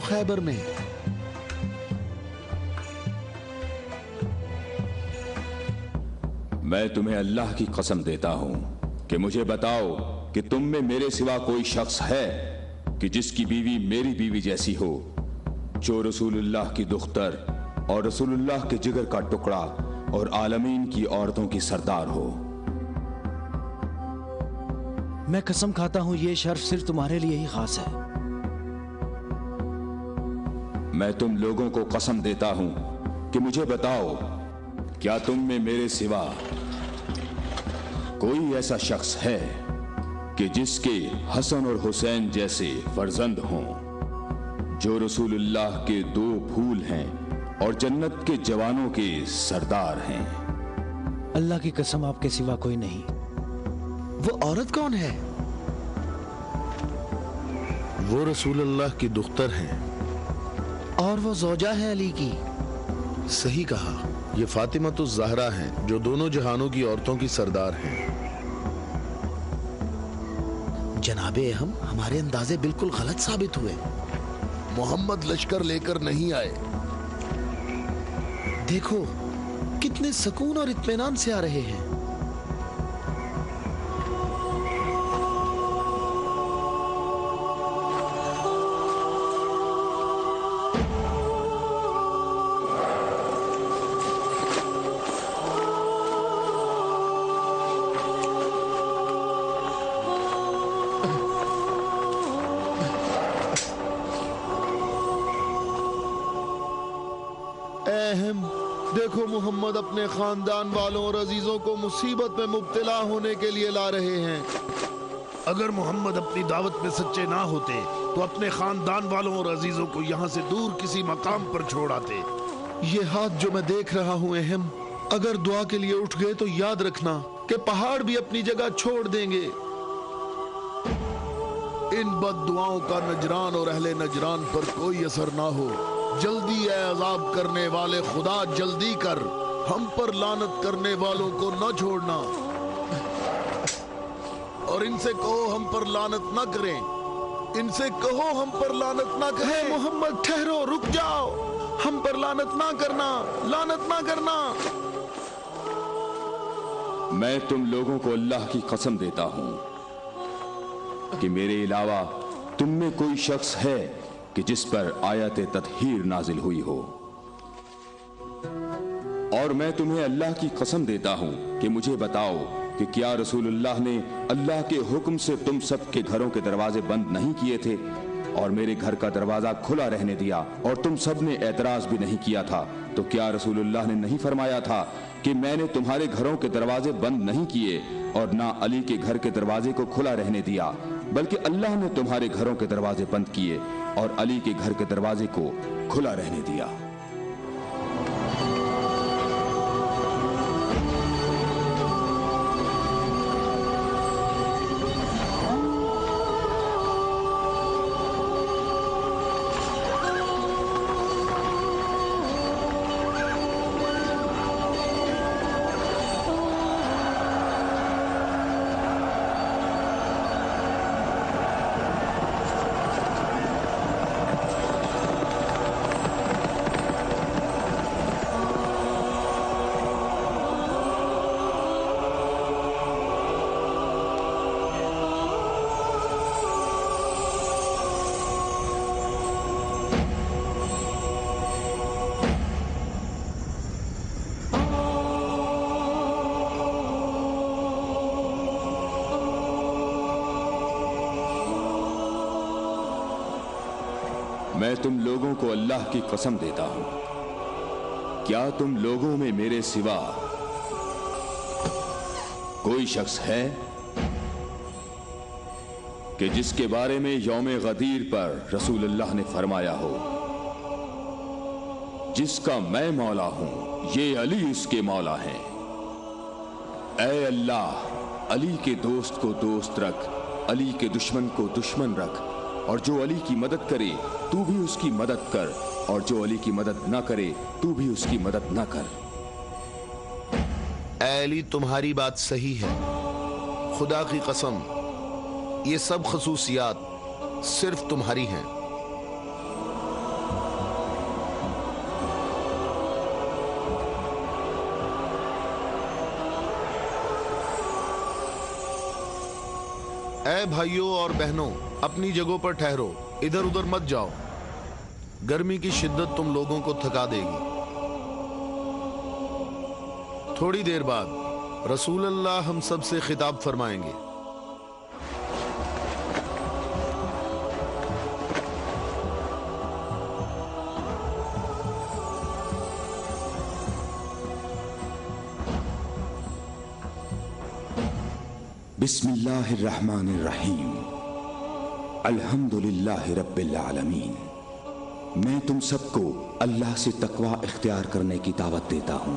خیبر میں؟ میں تمہیں اللہ کی قسم دیتا ہوں کہ مجھے بتاؤ کہ تم میں میرے سوا کوئی شخص ہے کہ جس کی بیوی میری بیوی جیسی ہو، جو رسول اللہ کی دختر اور رسول اللہ کے جگر کا ٹکڑا اور عالمین کی عورتوں کی سردار ہو۔ میں قسم کھاتا ہوں یہ شرف صرف تمہارے لیے ہی خاص ہے۔ میں تم لوگوں کو قسم دیتا ہوں کہ مجھے بتاؤ کیا تم میں میرے سوا کوئی ایسا شخص ہے کہ جس کے حسن اور حسین جیسے فرزند ہوں، جو رسول اللہ کے 2 پھول ہیں اور جنت کے جوانوں کے سردار ہیں؟ اللہ کی قسم آپ کے سوا کوئی نہیں۔ وہ عورت کون ہے؟ وہ رسول اللہ کی دختر ہیں۔ اور وہ زوجہ ہے علی کی؟ صحیح کہا، یہ فاطمۃ الزہرا ہیں جو دونوں جہانوں کی عورتوں کی سردار ہیں۔ جناب اہم، ہمارے اندازے بالکل غلط ثابت ہوئے۔ محمد لشکر لے کر نہیں آئے۔ دیکھو کتنے سکون اور اطمینان سے آ رہے ہیں۔ دیکھو محمد اپنے خاندان والوں اور عزیزوں کو مصیبت میں مبتلا ہونے کے لیے لا رہے ہیں۔ اگر محمد اپنی دعوت میں سچے نہ ہوتے تو اپنے خاندان والوں اور عزیزوں کو یہاں سے دور کسی مقام پر چھوڑ آتے۔ یہ ہاتھ جو میں دیکھ رہا ہوں اہم، اگر دعا کے لیے اٹھ گئے تو یاد رکھنا کہ پہاڑ بھی اپنی جگہ چھوڑ دیں گے۔ ان بد دعاؤں کا نجران اور اہل نجران پر کوئی اثر نہ ہو۔ جلدی اے عذاب کرنے والے خدا، جلدی کر، ہم پر لعنت کرنے والوں کو نہ چھوڑنا، اور ان سے کہو ہم پر لعنت نہ کریں، ان سے کہو ہم پر لعنت نہ کریں۔ اے محمد ٹھہرو، رک جاؤ، ہم پر لعنت نہ کرنا، لعنت نہ کرنا۔ میں تم لوگوں کو اللہ کی قسم دیتا ہوں کہ میرے علاوہ تم میں کوئی شخص ہے کہ جس پر آیت تطہیر نازل ہوئی ہو، اور میں تمہیں اللہ کی قسم دیتا ہوں کہ مجھے بتاؤ کہ کیا رسول اللہ نے اللہ کے حکم سے تم سب کے گھروں کے دروازے بند نہیں کیے تھے اور میرے گھر کا دروازہ کھلا رہنے دیا اور تم سب نے اعتراض بھی نہیں کیا تھا؟ تو کیا رسول اللہ نے نہیں فرمایا تھا کہ میں نے تمہارے گھروں کے دروازے بند نہیں کیے اور نہ علی کے گھر کے دروازے کو کھلا رہنے دیا، بلکہ اللہ نے تمہارے گھروں کے دروازے بند کیے اور علی کے گھر کے دروازے کو کھلا رہنے دیا؟ میں تم لوگوں کو اللہ کی قسم دیتا ہوں، کیا تم لوگوں میں میرے سوا کوئی شخص ہے کہ جس کے بارے میں یوم غدیر پر رسول اللہ نے فرمایا ہو، جس کا میں مولا ہوں یہ علی اس کے مولا ہیں؟ اے اللہ، علی کے دوست کو دوست رکھ، علی کے دشمن کو دشمن رکھ، اور جو علی کی مدد کرے تو بھی اس کی مدد کر، اور جو علی کی مدد نہ کرے تو بھی اس کی مدد نہ کر۔ اے علی، تمہاری بات صحیح ہے، خدا کی قسم یہ سب خصوصیات صرف تمہاری ہیں۔ اے بھائیوں اور بہنوں، اپنی جگہوں پر ٹھہرو، ادھر ادھر مت جاؤ، گرمی کی شدت تم لوگوں کو تھکا دے گی۔ تھوڑی دیر بعد رسول اللہ ہم سب سے خطاب فرمائیں گے۔ بسم اللہ الرحمن الرحیم، الحمدللہ رب العالمین۔ میں تم سب کو اللہ سے تقوی اختیار کرنے کی دعوت دیتا ہوں۔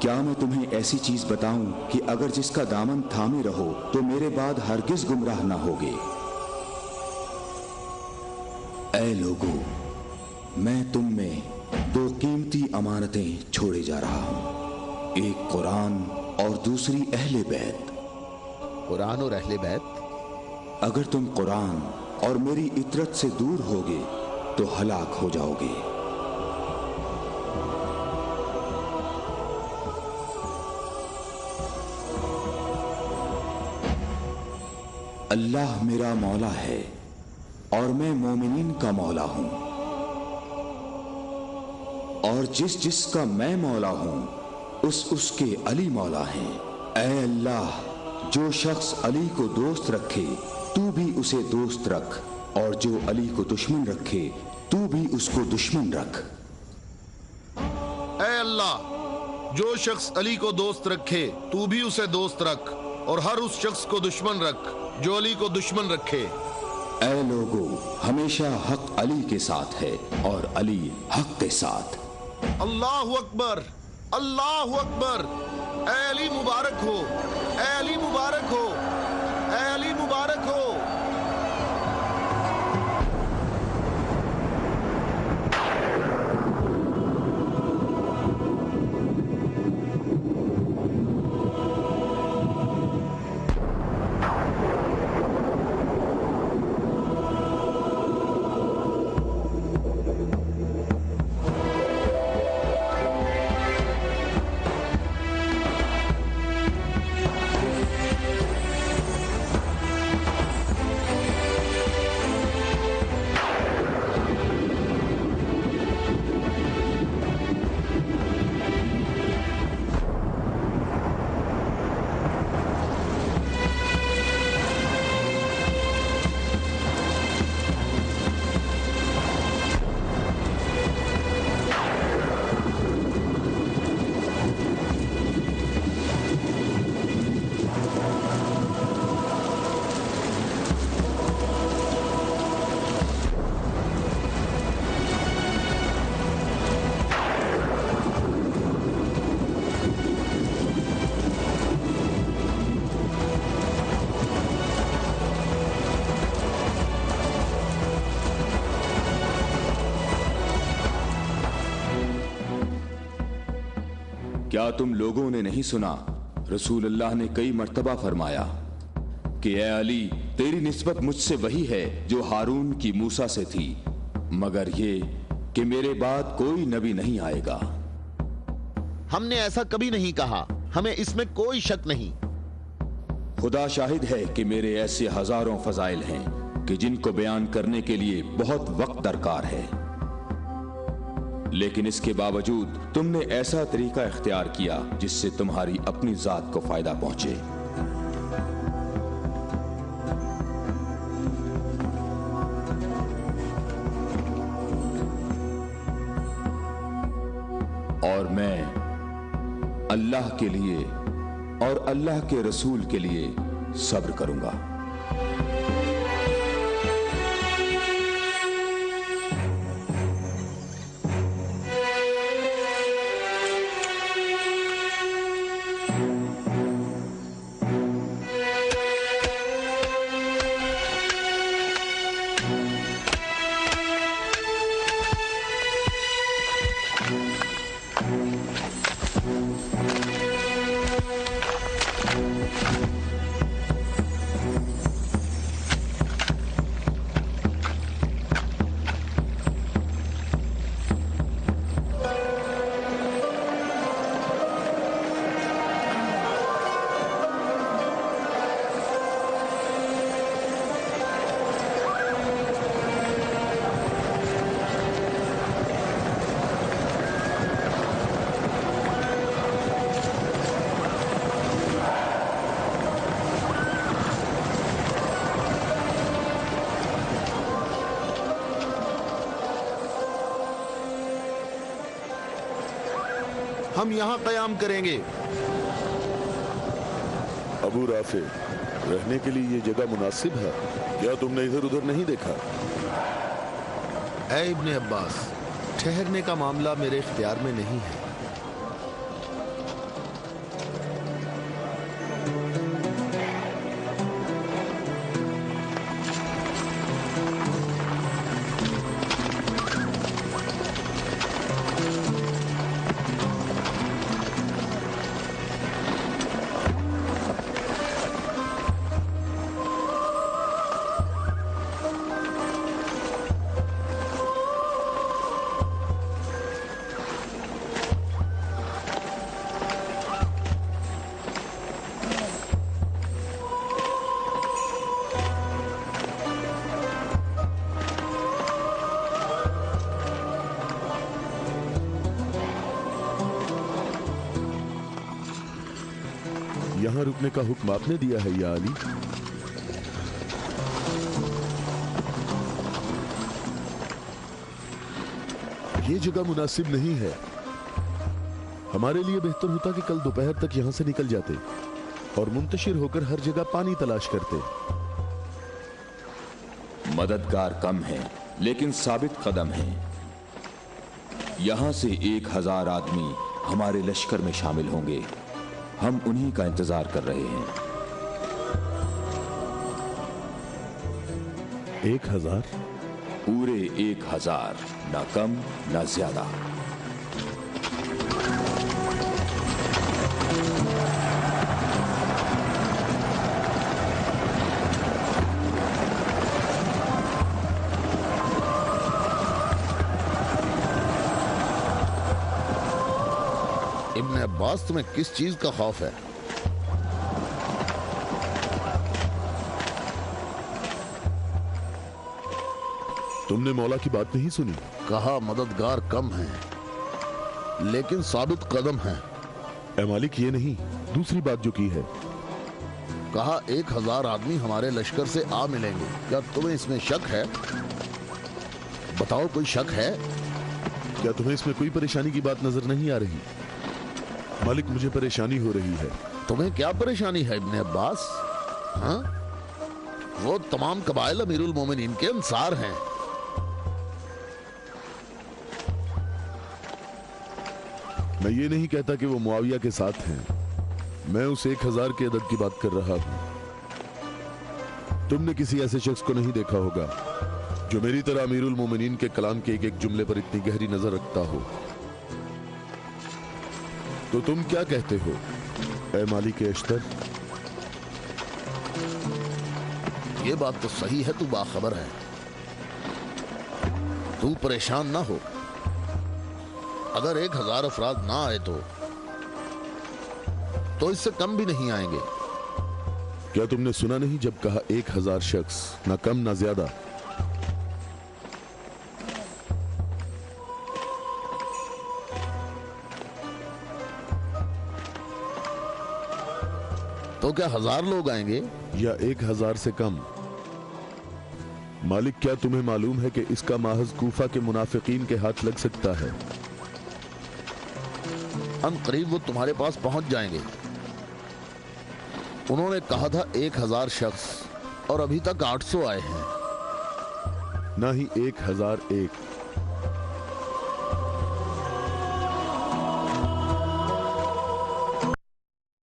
کیا میں تمہیں ایسی چیز بتاؤں کہ اگر جس کا دامن تھامے رہو تو میرے بعد ہرگز گمراہ نہ ہوگے؟ اے لوگو، میں تم میں دو قیمتی امانتیں چھوڑے جا رہا ہوں، ایک قرآن اور دوسری اہل بیت۔ قرآن اور اہل بیت؟ اگر تم قرآن اور میری اطرت سے دور ہوگے تو ہلاک ہو جاؤ گے۔ اللہ میرا مولا ہے اور میں مومنین کا مولا ہوں، اور جس کا میں مولا ہوں اس کے علی مولا ہیں۔ اے اللہ، جو شخص علی کو دوست رکھے تو بھی اسے دوست رکھ، اور جو علی کو دشمن رکھے تو بھی اس کو دشمن رکھ۔ اے اللہ، جو شخص علی کو دوست رکھے تو بھی اسے دوست رکھ، اور ہر اس شخص کو دشمن رکھ جو علی کو دشمن رکھے۔ اے لوگو، ہمیشہ حق علی کے ساتھ ہے اور علی حق کے ساتھ۔ اللہ اکبر، اللہ اکبر، اے علی مبارک ہو، اے علی مبارک ہو، اے علی مبارک ہو۔ کیا تم لوگوں نے نہیں سنا رسول اللہ نے کئی مرتبہ فرمایا کہ اے علی، تیری نسبت مجھ سے وہی ہے جو ہارون کی موسیٰ سے تھی، مگر یہ کہ میرے بعد کوئی نبی نہیں آئے گا۔ ہم نے ایسا کبھی نہیں کہا، ہمیں اس میں کوئی شک نہیں۔ خدا شاہد ہے کہ میرے ایسے ہزاروں فضائل ہیں کہ جن کو بیان کرنے کے لیے بہت وقت درکار ہے، لیکن اس کے باوجود تم نے ایسا طریقہ اختیار کیا جس سے تمہاری اپنی ذات کو فائدہ پہنچے۔ اور میں اللہ کے لیے اور اللہ کے رسول کے لیے صبر کروں گا۔ ہم یہاں قیام کریں گے۔ ابو رافع، رہنے کے لیے یہ جگہ مناسب ہے؟ کیا تم نے ادھر ادھر نہیں دیکھا؟ اے ابن عباس، ٹھہرنے کا معاملہ میرے اختیار میں نہیں ہے۔ یہاں رکنے کا حکم آپ نے دیا ہے یا علی؟ یہ جگہ مناسب نہیں ہے۔ ہمارے لیے بہتر ہوتا کہ کل دوپہر تک یہاں سے نکل جاتے اور منتشر ہو کر ہر جگہ پانی تلاش کرتے۔ مددگار کم ہیں لیکن ثابت قدم ہیں۔ یہاں سے 1000 آدمی ہمارے لشکر میں شامل ہوں گے۔ ہم انہی کا انتظار کر رہے ہیں۔ 1000؟ پورے 1000، نہ کم نہ زیادہ۔ ابن عباس، تمہیں کس چیز کا خوف ہے؟ تم نے مولا کی بات نہیں سنی؟ کہا مددگار کم ہیں لیکن ثابت قدم ہیں۔ اے مالک، یہ نہیں، دوسری بات جو کی ہے۔ کہا 1000 آدمی ہمارے لشکر سے آ ملیں گے۔ کیا تمہیں اس میں شک ہے؟ بتاؤ، کوئی شک ہے؟ کیا تمہیں اس میں کوئی پریشانی کی بات نظر نہیں آ رہی؟ مالک، مجھے پریشانی ہو رہی ہے۔ تمہیں کیا پریشانی ہے ابن عباس؟ ہاں، وہ تمام قبائل امیر المومنین کے انصار ہیں۔ میں یہ نہیں کہتا کہ وہ معاویہ کے ساتھ ہیں، میں اس 1000 کے عدد کی بات کر رہا ہوں۔ تم نے کسی ایسے شخص کو نہیں دیکھا ہوگا جو میری طرح امیر المومنین کے کلام کے ایک ایک جملے پر اتنی گہری نظر رکھتا ہو۔ تو تم کیا کہتے ہو اے مالک اشتر؟ یہ بات تو صحیح ہے، تو باخبر ہے۔ تو پریشان نہ ہو، اگر 1000 افراد نہ آئے تو اس سے کم بھی نہیں آئیں گے۔ کیا تم نے سنا نہیں جب کہا 1000 شخص، نہ کم نہ زیادہ؟ تو کیا 1000 لوگ آئیں گے یا 1000 سے کم؟ مالک، کیا تمہیں معلوم ہے کہ اس کا ماحظ کوفہ کے منافقین کے ہاتھ لگ سکتا ہے؟ ان قریب وہ تمہارے پاس پہنچ جائیں گے۔ انہوں نے کہا تھا 1000 شخص اور ابھی تک 800 آئے ہیں، نہ ہی 1001۔